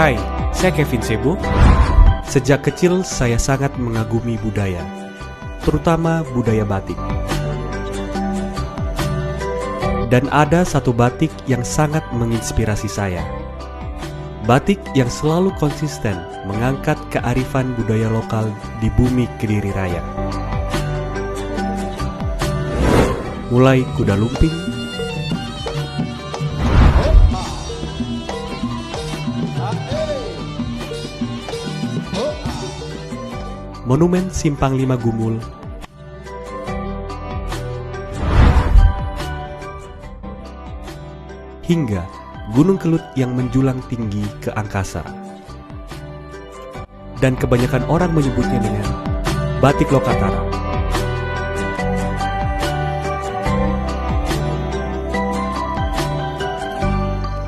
Hai, saya Kevin Sebo. Sejak kecil saya sangat mengagumi budaya, terutama budaya batik. Dan ada satu batik yang sangat menginspirasi saya. Batik yang selalu konsisten mengangkat kearifan budaya lokal di bumi Kediri Raya. Mulai kuda lumping, monumen Simpang Lima Gumul, hingga Gunung Kelut yang menjulang tinggi ke angkasa. Dan kebanyakan orang menyebutnya dengan batik Lokataram.